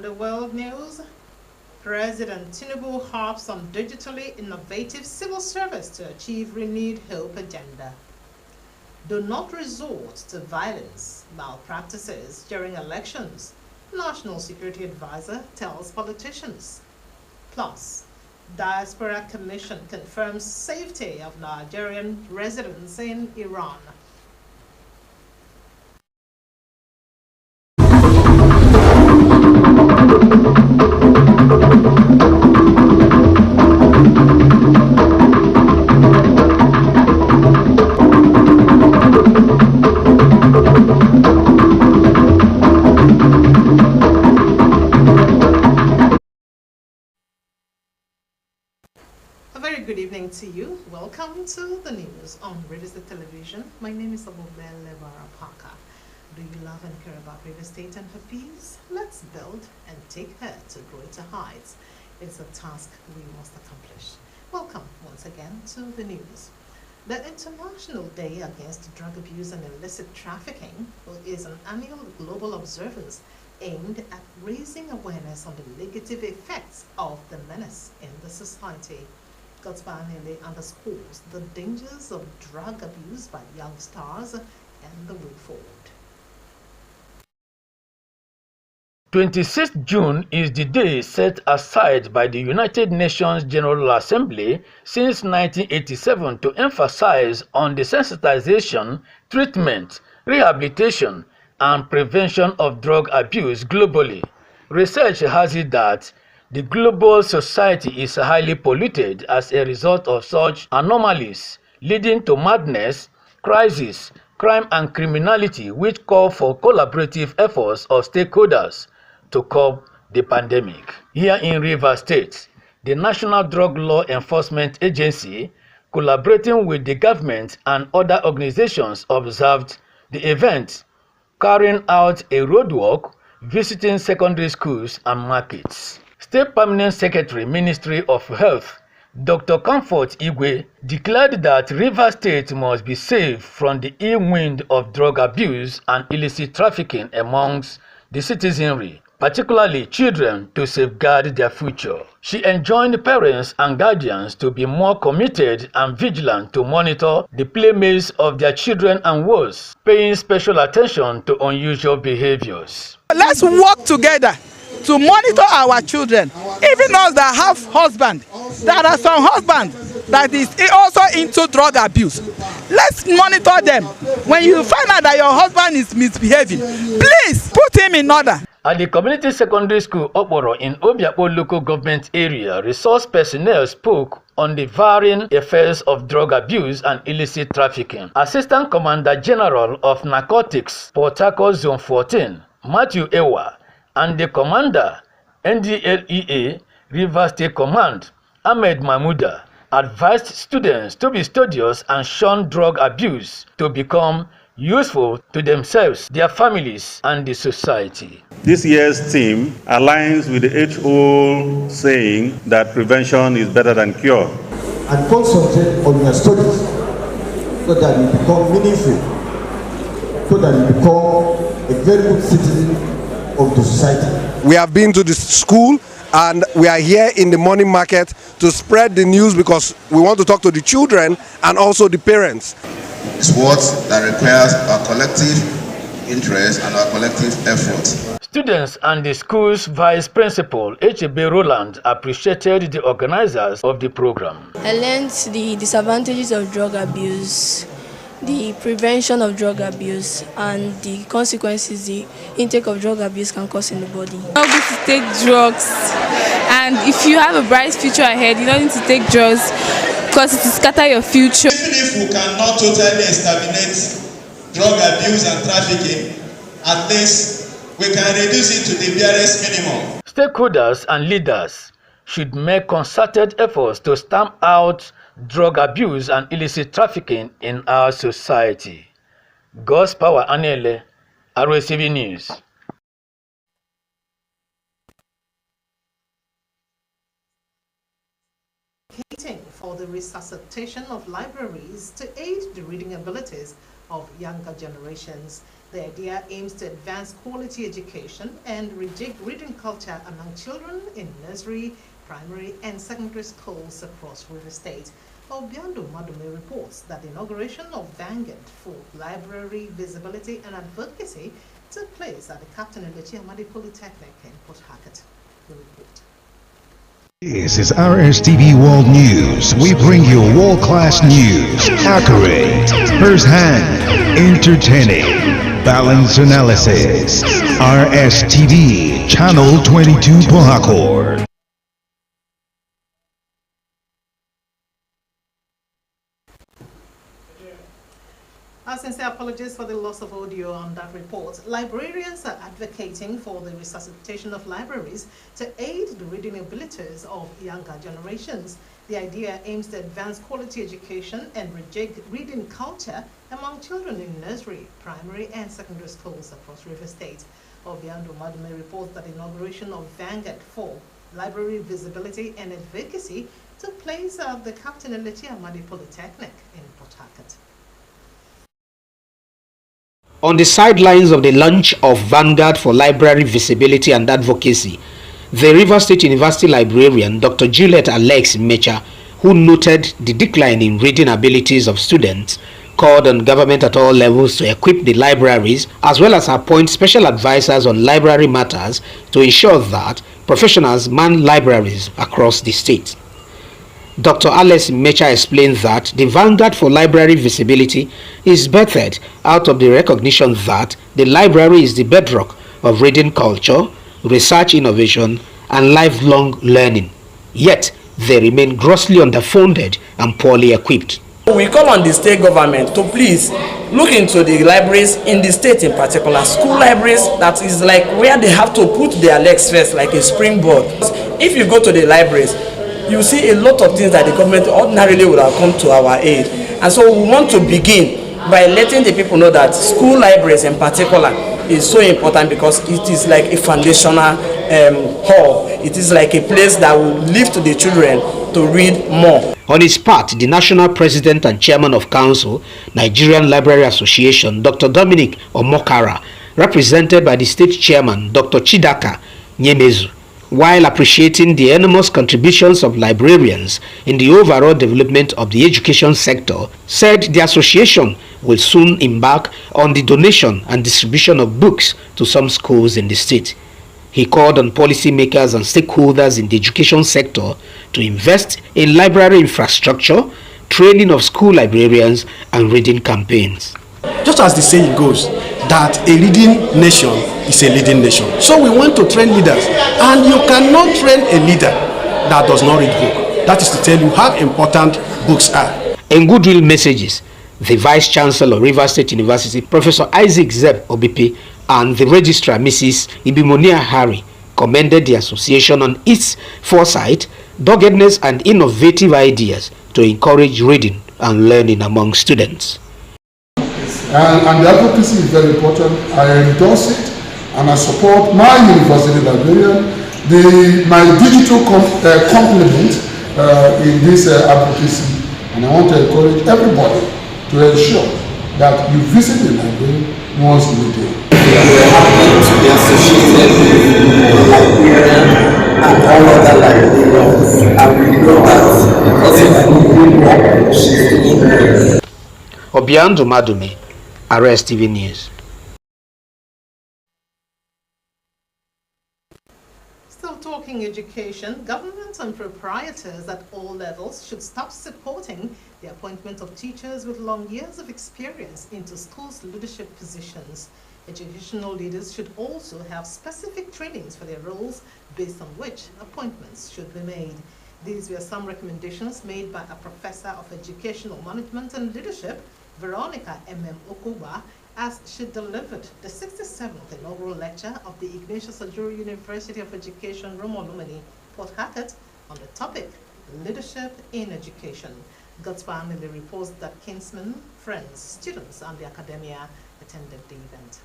the world news, President Tinubu harps on digitally innovative civil service to achieve renewed hope agenda. Do not resort to violence, malpractices during elections, National Security Advisor tells politicians. Plus, Diaspora Commission confirms safety of Nigerian residents in Iran. A very good evening to you. Welcome to the news on Rstv television. My name is Abubele Parker. Do you love and care about real estate and her peace? Let's build and take her to greater heights. It's a task we must accomplish. Welcome once again to the news. The International Day Against Drug Abuse and Illicit Trafficking is an annual global observance aimed at raising awareness on the negative effects of the menace in the society. Gotsbanele underscores the dangers of drug abuse by young stars and the way forward. 26th June is the day set aside by the United Nations General Assembly since 1987 to emphasize on the sensitization, treatment, rehabilitation, and prevention of drug abuse globally. Research has it that the global society is highly polluted as a result of such anomalies, leading to madness, crisis, crime and criminality, which call for collaborative efforts of stakeholders to curb the pandemic. Here in Rivers State, the National Drug Law Enforcement Agency, collaborating with the government and other organizations, observed the event, carrying out a roadwalk, visiting secondary schools and markets. State Permanent Secretary, Ministry of Health, Dr. Comfort Igwe, declared that Rivers State must be saved from the ill wind of drug abuse and illicit trafficking amongst the citizenry, particularly children, to safeguard their future. She enjoined parents and guardians to be more committed and vigilant to monitor the playmates of their children and worse, paying special attention to unusual behaviors. Let's work together to monitor our children, even those that have husbands. There are some husbands that is also into drug abuse. Let's monitor them. When you find out that your husband is misbehaving, please put him in order. At the community secondary school Okporo in Obiakpo local government area, resource personnel spoke on the varying effects of drug abuse and illicit trafficking. Assistant Commander General of Narcotics, Port Harcourt Zone 14, Matthew Ewa, and the Commander, NDLEA, Rivers State Command, Ahmed Mahmouda, advised students to be studious and shun drug abuse to become useful to themselves, their families, and the society. This year's theme aligns with the age-old saying that prevention is better than cure. And concentrate on your studies so that you become meaningful, so that you become a very good citizen of the society. We have been to the school and we are here in the morning market to spread the news because we want to talk to the children and also the parents. It's work that requires our collective interest and our collective effort. Students and the school's vice principal, H.B. Roland, appreciated the organizers of the program. I learned the disadvantages of drug abuse, the prevention of drug abuse, and the consequences the intake of drug abuse can cause in the body. You don't need to take drugs, and if you have a bright future ahead, you don't need to take drugs because it will scatter your future. Even if we cannot totally exterminate drug abuse and trafficking, at least we can reduce it to the barest minimum. Stakeholders and leaders should make concerted efforts to stamp out drug abuse and illicit trafficking in our society. God's Power Anele, Rstv News. For for the resuscitation of libraries to aid the reading abilities of younger generations. The idea aims to advance quality education and rejig reading culture among children in nursery, primary and secondary schools across River State. Obiando Madume reports that the inauguration of Vanguard for Library Visibility and Advocacy took place at the Captain Elechi Amadi Polytechnic in Port Harcourt. The report. This is Rstv World News. We bring you world-class news, accurate, first-hand, entertaining, balanced analysis. Rstv, Channel 22 Port Harcourt. Our sincere apologies for the loss of audio on that report. Librarians are advocating for the resuscitation of libraries to aid the reading abilities of younger generations. The idea aims to advance quality education and rejig reading culture among children in nursery, primary and secondary schools across River State. Obiando Madume reports that the inauguration of Vanguard for Library Visibility and Advocacy took place at the Captain Elechi Amadi Polytechnic in Port Harcourt. On the sidelines of the launch of Vanguard for Library Visibility and Advocacy, the River State University librarian Dr. Juliet Alex Mecha, who noted the decline in reading abilities of students, called on government at all levels to equip the libraries as well as appoint special advisors on library matters to ensure that professionals man libraries across the state. Dr. Alex Mecha explained that the Vanguard for Library Visibility is birthed out of the recognition that the library is the bedrock of reading culture, research innovation, and lifelong learning. Yet, they remain grossly underfunded and poorly equipped. We call on the state government to please look into the libraries in the state, in particular school libraries, that is like where they have to put their legs first, like a springboard. If you go to the libraries, you see a lot of things that the government ordinarily would have come to our aid. And so we want to begin by letting the people know that school libraries in particular is so important because it is like a foundational hall. It is like a place that will lift the children to read more. On his part, the national president and chairman of council, Nigerian Library Association, Dr. Dominic Omokara, represented by the state chairman, Dr. Chidaka Nyemezu, while appreciating the enormous contributions of librarians in the overall development of the education sector, said the association will soon embark on the donation and distribution of books to some schools in the state. He called on policymakers and stakeholders in the education sector to invest in library infrastructure, training of school librarians, and reading campaigns. Just as the saying goes, that a reading nation is a leading nation. So we want to train leaders, and you cannot train a leader that does not read book. That is to tell you how important books are. In goodwill messages, the Vice Chancellor of River State University, Professor Isaac Zeb Obipi, and the Registrar, Mrs. Ibimonia Harry, commended the association on its foresight, doggedness, and innovative ideas to encourage reading and learning among students. And the advocacy is very important. I endorse it and I support my university librarian, my digital complement in this advocacy. And I want to encourage everybody to ensure that you visit the library once in a day. We are happy to be associated with librarian and all other librarians. And we know that because of the good work she's doing. Obiando Madume, Rstv News. Still talking education, government and proprietors at all levels should stop supporting the appointment of teachers with long years of experience into schools' leadership positions. Educational leaders should also have specific trainings for their roles based on which appointments should be made. These were some recommendations made by a professor of educational management and leadership, Veronica M.M. Okuba, as she delivered the 67th inaugural lecture of the Ignatius Ajuru University of Education, Romolumani, Port Harcourt, on the topic, Leadership in Education. God's family reports that kinsmen, friends, students, and the academia attended the event.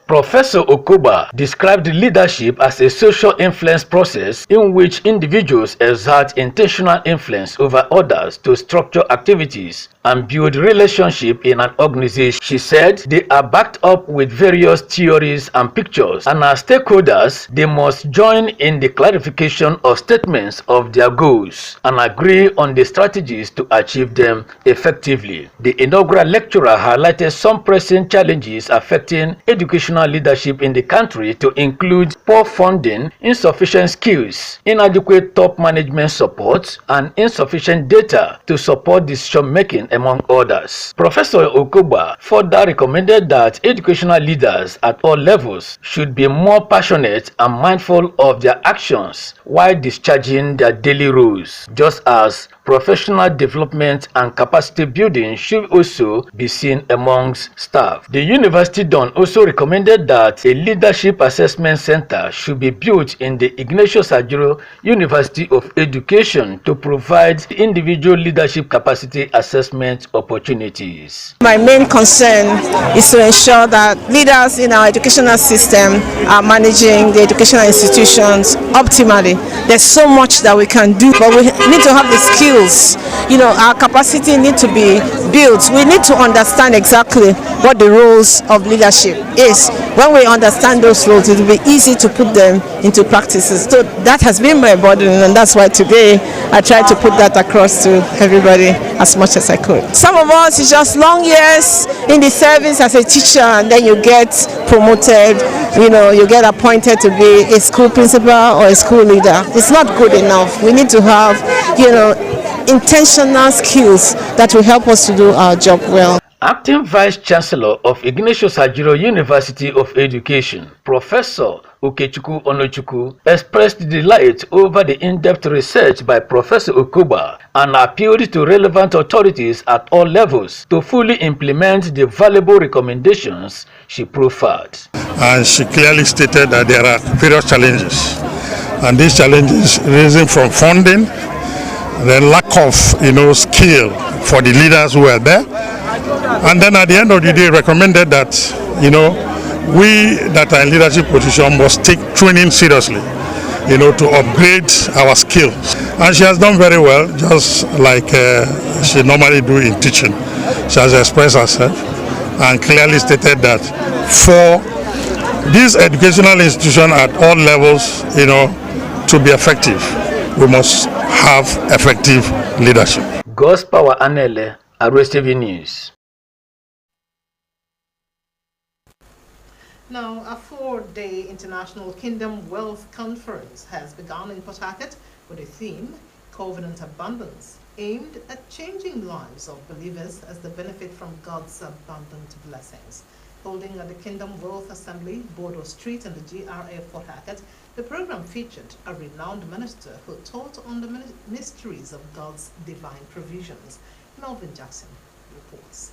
Professor Okoba described leadership as a social influence process in which individuals exert intentional influence over others to structure activities and build relationships in an organization. She said they are backed up with various theories and pictures, and as stakeholders, they must join in the clarification of statements of their goals and agree on the strategies to achieve them effectively. The inaugural lecturer highlighted some pressing challenges affecting educational leadership in the country, to include poor funding, insufficient skills, inadequate top management support, and insufficient data to support decision-making, among others. Professor Okoba further recommended that educational leaders at all levels should be more passionate and mindful of their actions while discharging their daily roles, just as professional development and capacity building should also be seen amongst staff. The University Don also recommended that a leadership assessment center should be built in the Ignatius Ajuro University of Education to provide individual leadership capacity assessment opportunities. My main concern is to ensure that leaders in our educational system are managing the educational institutions optimally. There's so much that we can do, but we need to have the skills. You know, our capacity needs to be built. We need to understand exactly what the roles of leadership is. When we understand those roles, it will be easy to put them into practices. So that has been my burden, and that's why today I tried to put that across to everybody as much as I could. Some of us, it's just long years in the service as a teacher, and then you get promoted, you know, you get appointed to be a school principal or a school leader. It's not good enough. We need to have, you know, intentional skills that will help us to do our job well. Acting Vice Chancellor of Ignatius Ajuro University of Education, Professor Okechukwu Onochukwu, expressed delight over the in-depth research by Professor Okoba and appealed to relevant authorities at all levels to fully implement the valuable recommendations she proffered. And she clearly stated that there are various challenges, and these challenges arising from funding, the lack of skill for the leaders who are there, and then at the end of the day recommended that we that are in leadership position must take training seriously, to upgrade our skills. And she has done very well, just like she normally do in teaching. She has expressed herself and clearly stated that for this educational institution at all levels, to be effective, we must have effective leadership. God's Power Anele, Rstv News. Now, a 4-day International Kingdom Wealth Conference has begun in Port Harcourt with a theme, Covenant Abundance, aimed at changing lives of believers as they benefit from God's abundant blessings. Holding at the Kingdom Wealth Assembly, Bordeaux Street in the GRA of Port Harcourt, the program featured a renowned minister who taught on the mysteries of God's divine provisions. Melvin Jackson reports.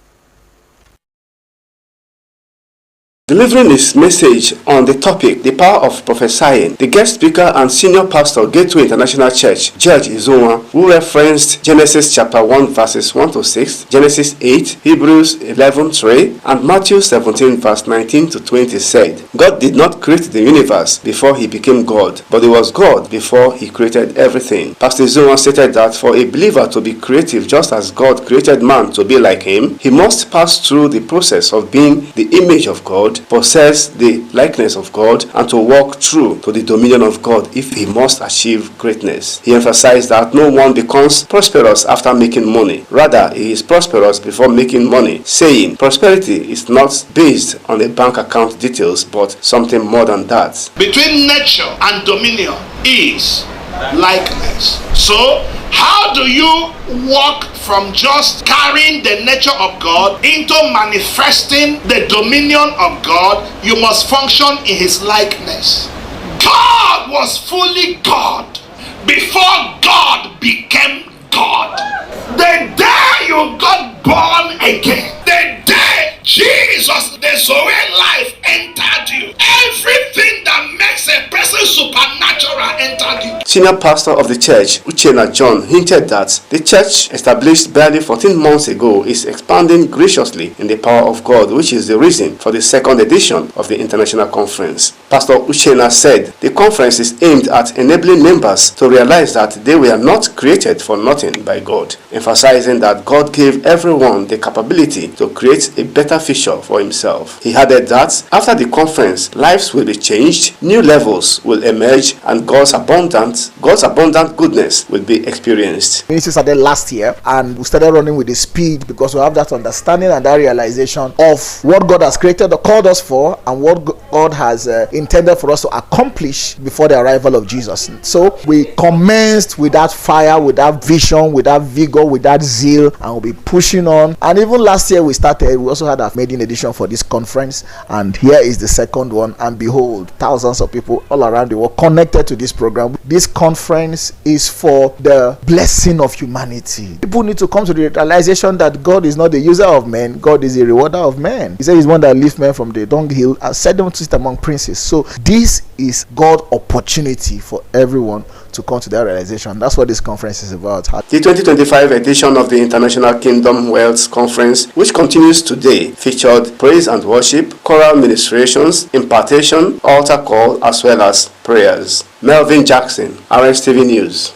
Delivering his message on the topic, The Power of Prophesying, the guest speaker and senior pastor, Gateway International Church, Judge Izonwa, who referenced Genesis chapter 1 verses 1 to 6, Genesis 8, Hebrews 11:3, and Matthew 17 verse 19 to 20 said, God did not create the universe before he became God, but he was God before he created everything. Pastor Izonwa stated that for a believer to be creative just as God created man to be like him, he must pass through the process of being the image of God, possess the likeness of God, and to walk through to the dominion of God if he must achieve greatness. He emphasized that no one becomes prosperous after making money. Rather, he is prosperous before making money, saying prosperity is not based on the bank account details but something more than that. Between nature and dominion is likeness. So, how do you walk from just carrying the nature of God into manifesting the dominion of God? You must function in his likeness. God was fully God before God became God. The day you got born again, the day Jesus, the Zoe life entered you, everything that makes a person supernatural entered you. Senior pastor of the church, Uchenna John, hinted that the church, established barely 14 months ago, is expanding graciously in the power of God, which is the reason for the second edition of the international conference. Pastor Uchenna said the conference is aimed at enabling members to realize that they were not created for nothing by God, emphasizing that God gave everyone the capability to create a better future for himself. He added that after the conference, lives will be changed, new levels will emerge, and God's abundant goodness will be experienced. Ministry started last year, and we started running with the speed because we have that understanding and that realization of what God has created or called us for, and what God has intended for us to accomplish before the arrival of Jesus. So we commenced with that fire, with that vision, with that vigor, with that zeal, and we'll be pushing on. And even last year we also had our maiden edition for this conference, and here is the second one, and behold, thousands of people all around the world connected to this program. This conference is for the blessing of humanity. People need to come to the realization that God is not the user of men, God is the rewarder of men. He said he's one that lifts men from the dunghill and set them to sit among princes. So this is God's opportunity for everyone to come to that realization. That's what this conference is about. The 2025 edition of the International Kingdom Wealth Conference, which continues today, featured praise and worship, choral ministrations, impartation, altar call, as well as prayers. Melvin Jackson, Rstv News.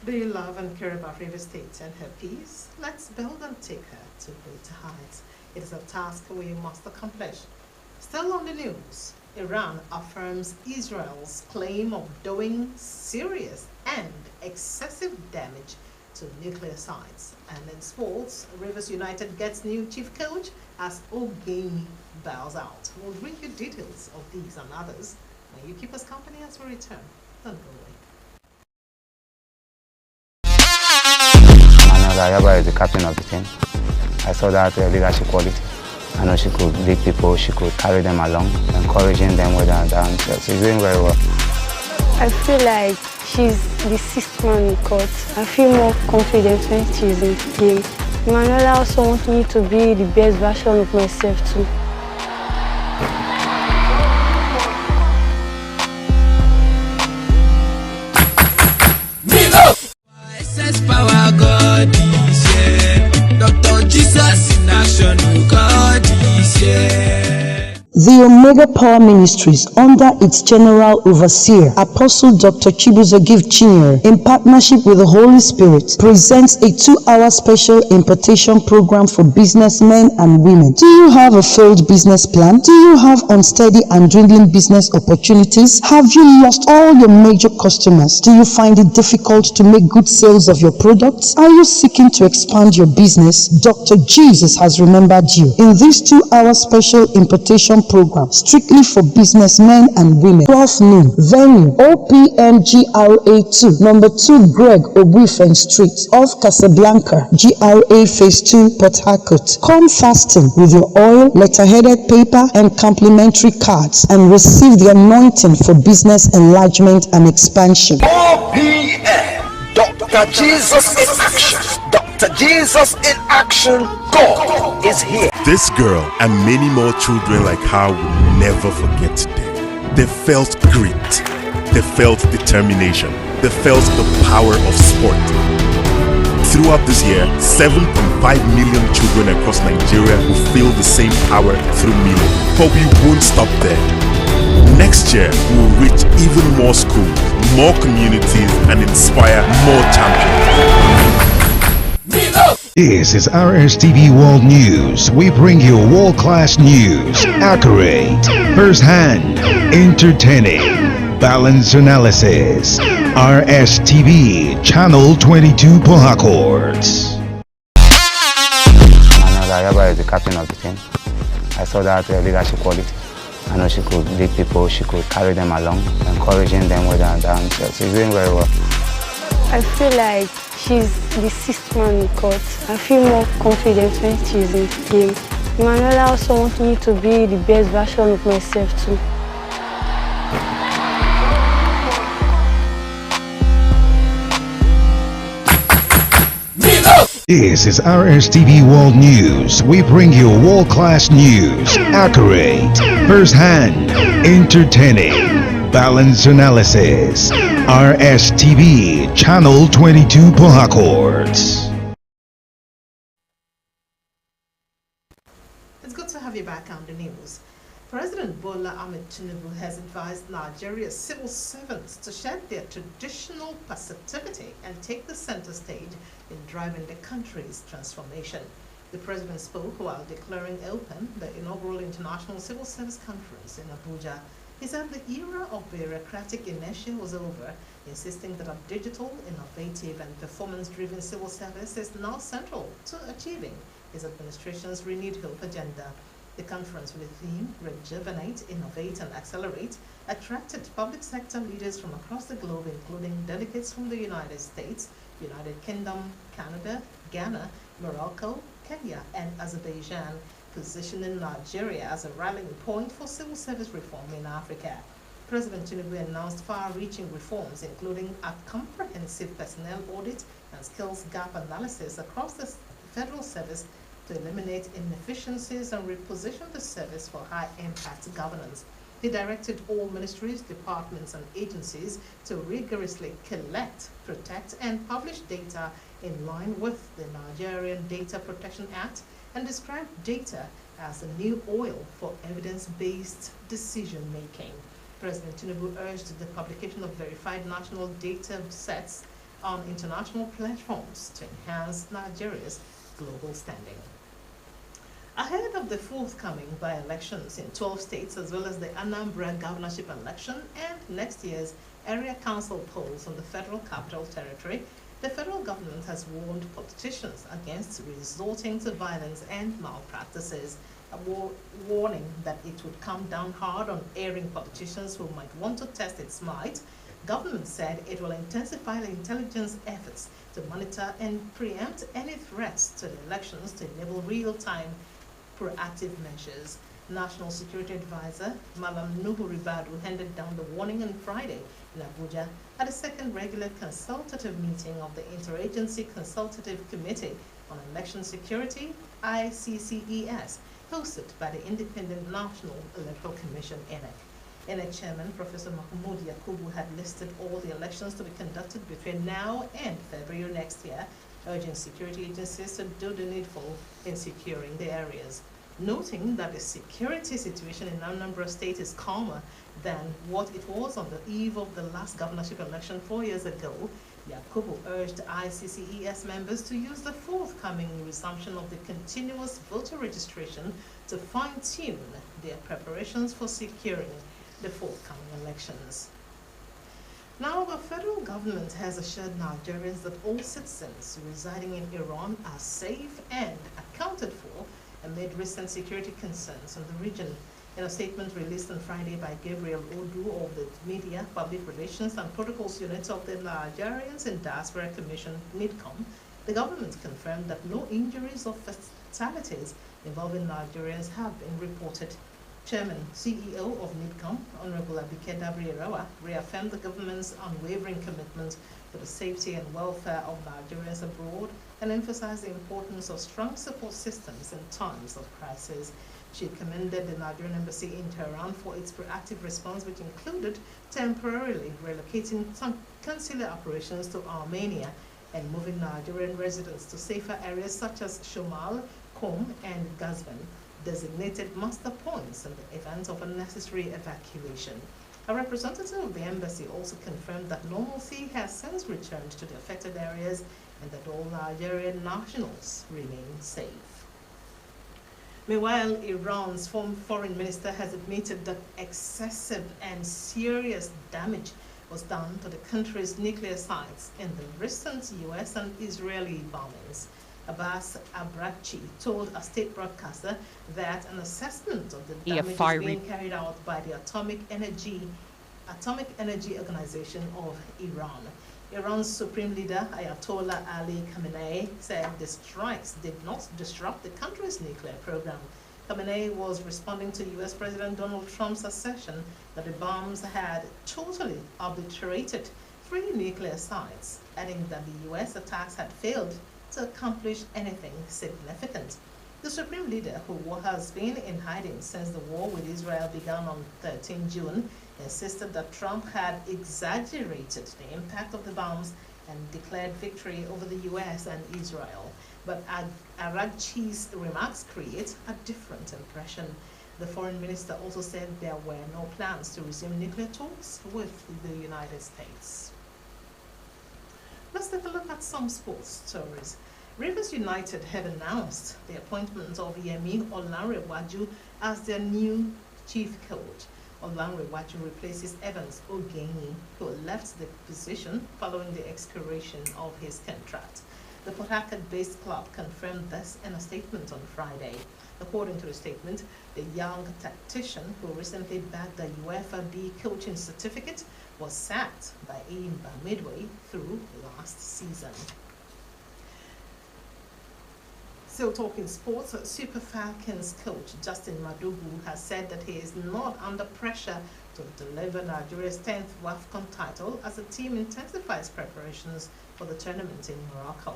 Do you love and care about Rivers State and her peace? Let's build and take her to greater heights. It is a task we must accomplish. Still on the news, Iran affirms Israel's claim of doing serious and excessive damage to nuclear sites. And in sports, Rivers United gets new chief coach as Ogeni bows out. We'll bring you details of these and others when you keep us company as we return. Don't go away. Ayaba is the captain of the team. I saw that leadership quality. I know she could lead people, she could carry them along, encouraging them with her down. So she's doing very well. I feel like she's the sixth man in court. I feel more confident when she's in the game. Manuela also wants me to be the best version of myself too. Power God is here. Dr. Jesus in action, God is here. The Omega Power Ministries, under its general overseer, Apostle Dr. Chibuzo Gift Chinyere, in partnership with the Holy Spirit, presents a 2-hour special impartation program for businessmen and women. Do you have a failed business plan? Do you have unsteady and dwindling business opportunities? Have you lost all your major customers? Do you find it difficult to make good sales of your products? Are you seeking to expand your business? Dr. Jesus has remembered you. In this 2-hour special impartation program, strictly for businessmen and women. 12 noon. Venue, OPM GRA 2, number 2 Greg Obuifen Street, off Casablanca, GRA Phase 2, Port Harcourt. Come fasting with your oil, letterheaded paper, and complimentary cards, and receive the anointing for business enlargement and expansion. OPM, Dr. Jesus in action. Dr. Jesus in action. God is here. This girl and many more children like her will never forget today. They felt grit. They felt determination. They felt the power of sport. Throughout this year, 7.5 million children across Nigeria will feel the same power through Milo. But we won't stop there. Next year, we'll reach even more schools, more communities, and inspire more champions. This is Rstv World News. We bring you world-class news, accurate, first-hand, entertaining, balanced analysis. Rstv, Channel 22 Port Harcourt. Ayaba is the captain of the team. I saw that leadership quality. I know she could lead people, she could carry them along, encouraging them with her down. So she's doing very well. I feel like she's the sixth man in court. I feel more confident when she's in the game. Manuela also wants me to be the best version of myself too. This is Rstv World News. We bring you world-class news, accurate, first-hand, entertaining, balanced analysis. Rstv, Channel 22 Port Harcourt. It's good to have you back on the news. President Bola Ahmed Tinubu has advised Nigeria's civil servants to shed their traditional passivity and take the center stage in driving the country's transformation. The president spoke while declaring open the inaugural International Civil Service Conference in Abuja. He said the era of bureaucratic inertia was over, insisting that a digital, innovative, and performance-driven civil service is now central to achieving his administration's renewed hope agenda. The conference, with the theme Rejuvenate, Innovate, and Accelerate, attracted public sector leaders from across the globe, including delegates from the United States, United Kingdom, Canada, Ghana, Morocco, Kenya, and Azerbaijan, positioning Nigeria as a rallying point for civil service reform in Africa. President Tinubu announced far-reaching reforms, including a comprehensive personnel audit and skills gap analysis across the federal service to eliminate inefficiencies and reposition the service for high-impact governance. He directed all ministries, departments, and agencies to rigorously collect, protect, and publish data in line with the Nigerian Data Protection Act and described data as the new oil for evidence-based decision-making. President Tinubu urged the publication of verified national data sets on international platforms to enhance Nigeria's global standing. Ahead of the forthcoming by-elections in 12 states, as well as the Anambra governorship election and next year's area council polls on the Federal Capital Territory, the federal government has warned politicians against resorting to violence and malpractices, a warning that it would come down hard on erring politicians who might want to test its might. Government said it will intensify the intelligence efforts to monitor and preempt any threats to the elections to enable real-time proactive measures. National Security Advisor Malam Nuhu Ribadu handed down the warning on Friday in Abuja at the second regular consultative meeting of the Interagency Consultative Committee on Election Security, ICCES, hosted by the Independent National Electoral Commission, INEC. INEC Chairman Professor Mahmoud Yakubu had listed all the elections to be conducted between now and February next year, urging security agencies to do the needful in securing the areas. Noting that the security situation in Anambra State is calmer than what it was on the eve of the last governorship election 4 years ago, Yakubu urged ICCES members to use the forthcoming resumption of the continuous voter registration to fine-tune their preparations for securing the forthcoming elections. Now, the federal government has assured Nigerians that all citizens residing in Iran are safe and accounted for amid recent security concerns in the region. In a statement released on Friday by Gabriel Odu of the Media, Public Relations and Protocols Unit of the Nigerians in Diaspora Commission, NIDCOM, the government confirmed that no injuries or fatalities involving Nigerians have been reported. Chairman, CEO of NIDCOM, Honorable Abike Dabri-Erawa, reaffirmed the government's unwavering commitment to the safety and welfare of Nigerians abroad and emphasized the importance of strong support systems in times of crisis. She commended the Nigerian Embassy in Tehran for its proactive response, which included temporarily relocating some consular operations to Armenia and moving Nigerian residents to safer areas such as Shomal, Qom, and Gazvan, designated master points in the event of a necessary evacuation. A representative of the embassy also confirmed that normalcy has since returned to the affected areas and that all Nigerian nationals remain safe. Meanwhile, Iran's former foreign minister has admitted that excessive and serious damage was done to the country's nuclear sites in the recent US and Israeli bombings. Abbas Abrakchi told a state broadcaster that an assessment of the damage is being carried out by the Atomic Energy Organization of Iran. Iran's supreme leader, Ayatollah Ali Khamenei, said the strikes did not disrupt the country's nuclear program. Khamenei was responding to US President Donald Trump's assertion that the bombs had totally obliterated 3 nuclear sites, adding that the US attacks had failed to accomplish anything significant. The supreme leader, who has been in hiding since the war with Israel began on 13 June, insisted that Trump had exaggerated the impact of the bombs and declared victory over the US and Israel. But Araghchi's remarks create a different impression. The foreign minister also said there were no plans to resume nuclear talks with the United States. Let's take a look at some sports stories. Rivers United have announced the appointment of Yemi Olanrewaju as their new chief coach. Olanrewaju replaces Evans Ogeni, who left the position following the expiration of his contract. The Port Harcourt-based club confirmed this in a statement on Friday. According to the statement, the young tactician who recently bagged the UEFA B coaching certificate was sacked by Eimba midway through last season. Still talking sports, Super Falcons coach Justin Madugu has said that he is not under pressure to deliver Nigeria's 10th WAFCON title as the team intensifies preparations for the tournament in Morocco.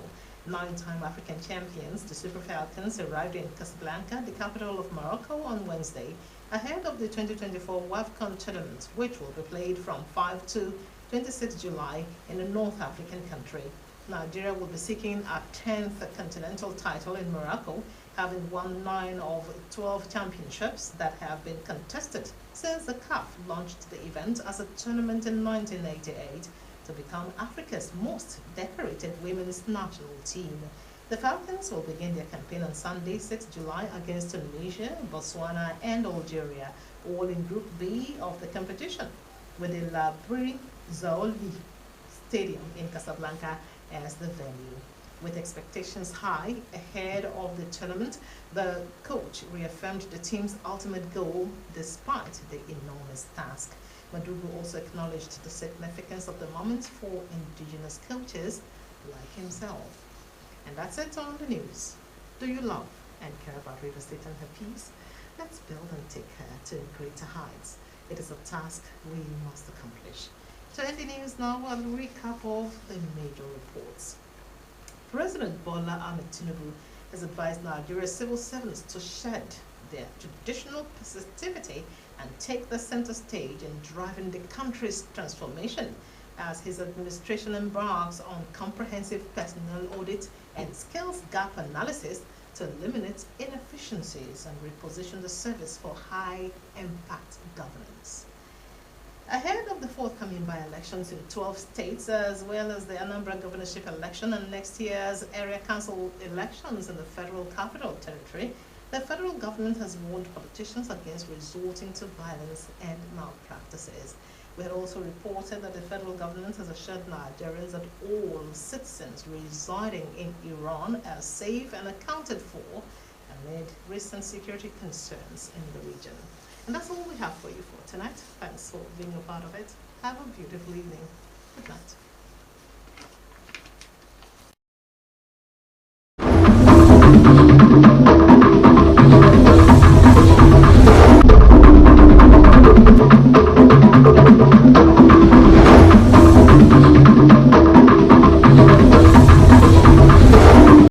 9-time African champions, the Super Falcons arrived in Casablanca, the capital of Morocco, on Wednesday, ahead of the 2024 WAFCON tournament, which will be played from 5 to 26 July in the North African country. Nigeria will be seeking a 10th continental title in Morocco, having won 9 of 12 championships that have been contested since the CAF launched the event as a tournament in 1988 to become Africa's most decorated women's national team. The Falcons will begin their campaign on Sunday, 6 July against Tunisia, Botswana and Algeria, all in Group B of the competition, with the La Brie Zaoli Stadium in Casablanca as the venue. With expectations high ahead of the tournament, the coach reaffirmed the team's ultimate goal despite the enormous task. Madugu also acknowledged the significance of the moment for indigenous coaches like himself. And that's it on the news. Do you love and care about Rivers State and her peace? Let's build and take her to greater heights. It is a task we must accomplish. To end the news now, a recap of the major reports. President Bola Ahmed Tinubu has advised Nigeria's civil servants to shed their traditional positivity and take the center stage in driving the country's transformation as his administration embarks on comprehensive personnel audit and skills gap analysis to eliminate inefficiencies and reposition the service for high-impact governance. Ahead of the forthcoming by-elections in 12 states, as well as the Anambra governorship election and next year's area council elections in the Federal Capital Territory, the federal government has warned politicians against resorting to violence and malpractices. We had also reported that the federal government has assured Nigerians that all citizens residing in Iran are safe and accounted for amid recent security concerns in the region. And that's all we have for you for tonight. Thanks for being a part of it. Have a beautiful evening. Good night.